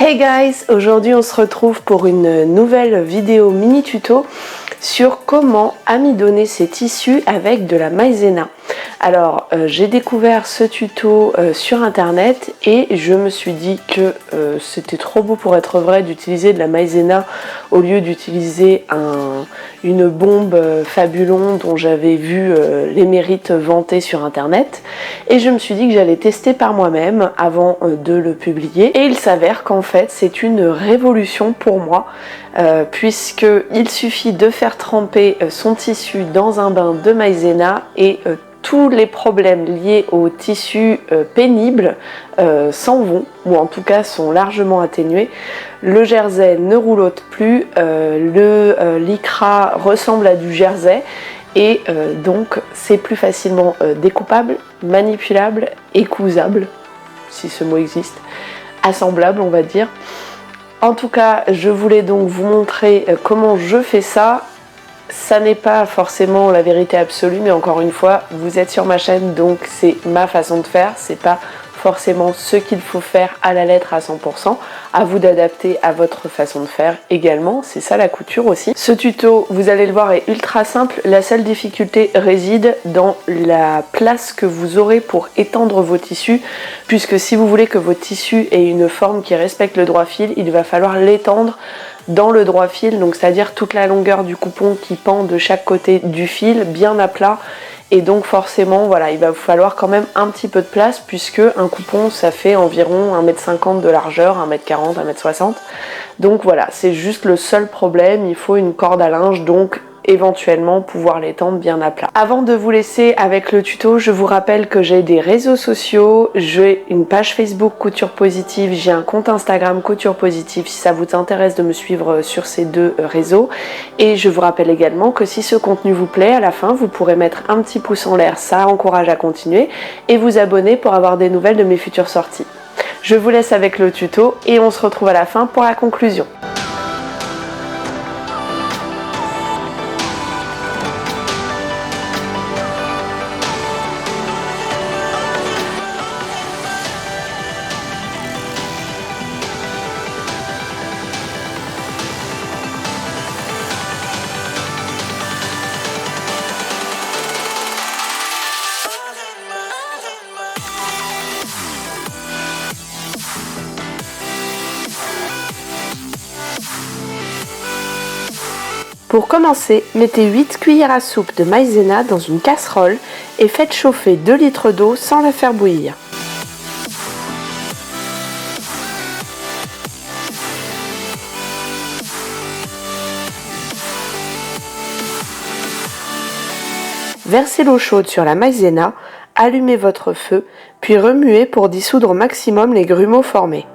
Hey guys, aujourd'hui on se retrouve pour une nouvelle vidéo mini tuto sur comment amidonner ses tissus avec de la maïzena. Alors j'ai découvert ce tuto sur internet et je me suis dit que c'était trop beau pour être vrai d'utiliser de la maïzena au lieu d'utiliser une bombe Fabulon dont j'avais vu les mérites vantés sur internet, et je me suis dit que j'allais tester par moi-même avant de le publier, et il s'avère qu'en fait c'est une révolution pour moi puisqu'il suffit de faire tremper son tissu dans un bain de maïzena et tous les problèmes liés au tissu pénible s'en vont, ou en tout cas sont largement atténués. Le jersey ne roulotte plus, le lycra ressemble à du jersey et donc c'est plus facilement découpable, manipulable et cousable, si ce mot existe, assemblable on va dire. En tout cas, je voulais donc vous montrer comment je fais ça. Ça n'est pas forcément la vérité absolue, mais encore une fois, vous êtes sur ma chaîne, donc c'est ma façon de faire, c'est pas forcément ce qu'il faut faire à la lettre à 100%, à vous d'adapter à votre façon de faire également, c'est ça la couture aussi. Ce tuto, vous allez le voir, est ultra simple, la seule difficulté réside dans la place que vous aurez pour étendre vos tissus, puisque si vous voulez que vos tissus aient une forme qui respecte le droit fil, il va falloir l'étendre dans le droit fil, donc c'est-à-dire toute la longueur du coupon qui pend de chaque côté du fil, bien à plat. Et donc forcément, voilà, il va vous falloir quand même un petit peu de place, puisque un coupon, ça fait environ 1,50 m de largeur, 1,40 m, 1,60 m. Donc voilà, c'est juste le seul problème, il faut une corde à linge, donc éventuellement pouvoir l'étendre bien à plat. Avant de vous laisser avec le tuto, je vous rappelle que j'ai des réseaux sociaux, j'ai une page Facebook Couture Positive, j'ai un compte Instagram Couture Positive si ça vous intéresse de me suivre sur ces deux réseaux, et je vous rappelle également que si ce contenu vous plaît, à la fin vous pourrez mettre un petit pouce en l'air, ça encourage à continuer, et vous abonner pour avoir des nouvelles de mes futures sorties. Je vous laisse avec le tuto et on se retrouve à la fin pour la conclusion. Pour commencer, mettez 8 cuillères à soupe de maïzena dans une casserole et faites chauffer 2 litres d'eau sans la faire bouillir. Versez l'eau chaude sur la maïzena, allumez votre feu, puis remuez pour dissoudre au maximum les grumeaux formés.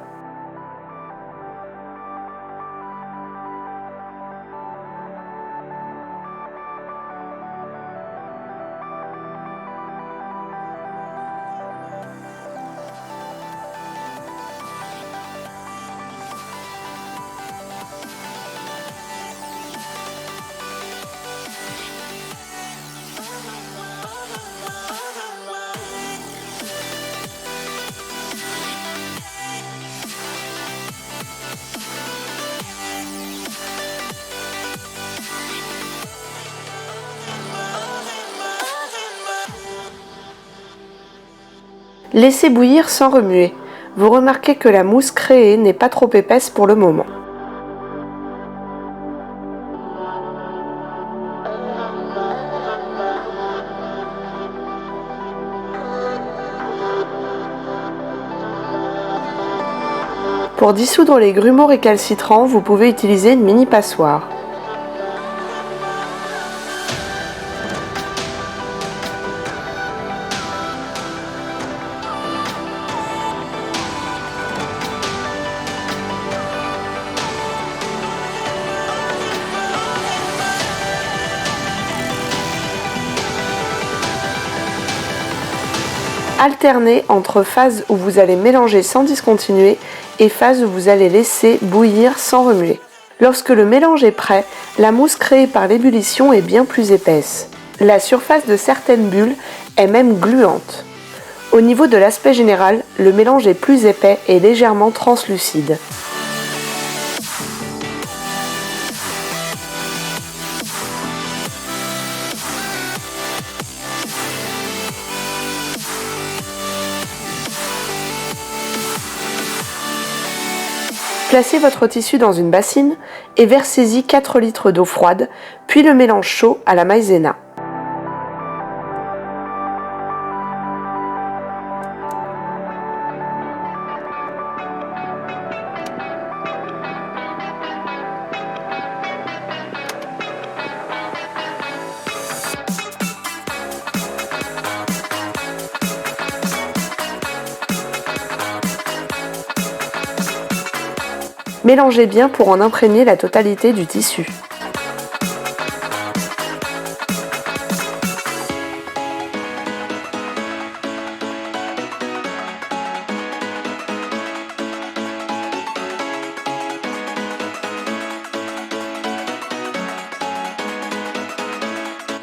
Laissez bouillir sans remuer. Vous remarquez que la mousse créée n'est pas trop épaisse pour le moment. Pour dissoudre les grumeaux récalcitrants, vous pouvez utiliser une mini passoire. Alternez entre phases où vous allez mélanger sans discontinuer et phases où vous allez laisser bouillir sans remuer. Lorsque le mélange est prêt, la mousse créée par l'ébullition est bien plus épaisse. La surface de certaines bulles est même gluante. Au niveau de l'aspect général, le mélange est plus épais et légèrement translucide. Placez votre tissu dans une bassine et versez-y 4 litres d'eau froide, puis le mélange chaud à la maïzena. Mélangez bien pour en imprégner la totalité du tissu.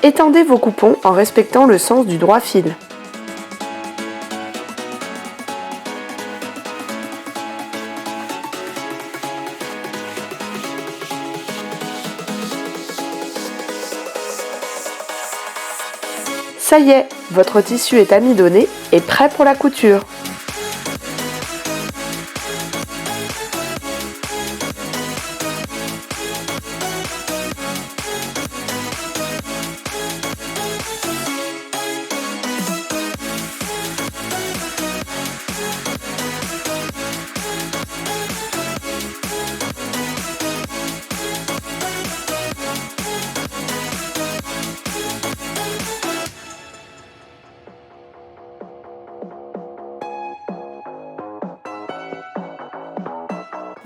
Étendez vos coupons en respectant le sens du droit fil. Ça y est, votre tissu est amidonné et prêt pour la couture.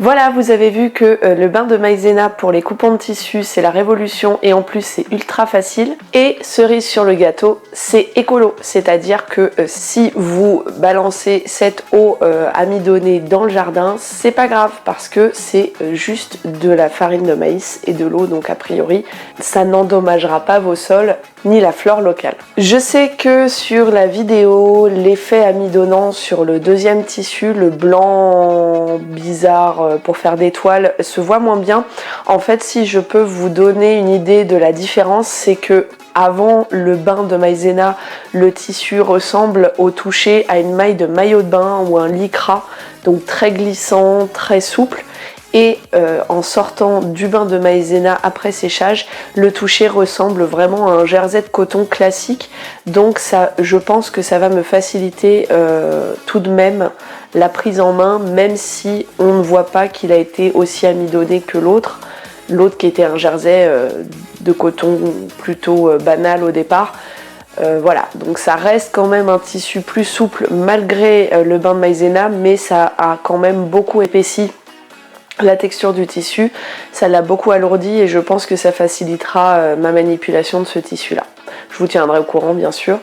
Voilà, vous avez vu que le bain de maïzena pour les coupons de tissu, c'est la révolution et en plus c'est ultra facile. Et cerise sur le gâteau, c'est écolo, c'est-à-dire que si vous balancez cette eau amidonnée dans le jardin, c'est pas grave parce que c'est juste de la farine de maïs et de l'eau, donc a priori ça n'endommagera pas vos sols ni la flore locale. Je sais que sur la vidéo, l'effet amidonnant sur le deuxième tissu, le blanc bizarre pour faire des toiles, se voit moins bien. En fait, si je peux vous donner une idée de la différence, c'est que avant le bain de maïzena, le tissu ressemble au toucher à une maille de maillot de bain ou un lycra, donc très glissant, très souple. Et en sortant du bain de maïzena après séchage, le toucher ressemble vraiment à un jersey de coton classique. Donc ça, je pense que ça va me faciliter tout de même la prise en main, même si on ne voit pas qu'il a été aussi amidonné que l'autre. L'autre qui était un jersey de coton plutôt banal au départ. Voilà, donc ça reste quand même un tissu plus souple malgré le bain de maïzena, mais ça a quand même beaucoup épaissi la texture du tissu, ça l'a beaucoup alourdi et je pense que ça facilitera ma manipulation de ce tissu là. Je vous tiendrai au courant bien sûr.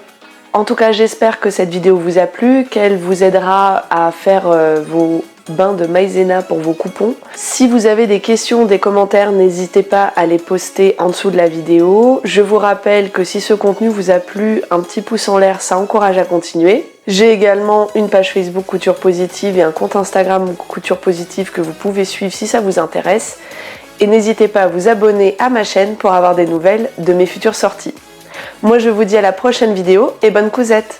En tout cas, j'espère que cette vidéo vous a plu, qu'elle vous aidera à faire vos bains de maïzena pour vos coupons. Si vous avez des questions, des commentaires, n'hésitez pas à les poster en dessous de la vidéo. Je vous rappelle que si ce contenu vous a plu, un petit pouce en l'air, ça encourage à continuer. J'ai également une page Facebook Couture Positive et un compte Instagram Couture Positive que vous pouvez suivre si ça vous intéresse. Et n'hésitez pas à vous abonner à ma chaîne pour avoir des nouvelles de mes futures sorties. Moi je vous dis à la prochaine vidéo et bonne cousette!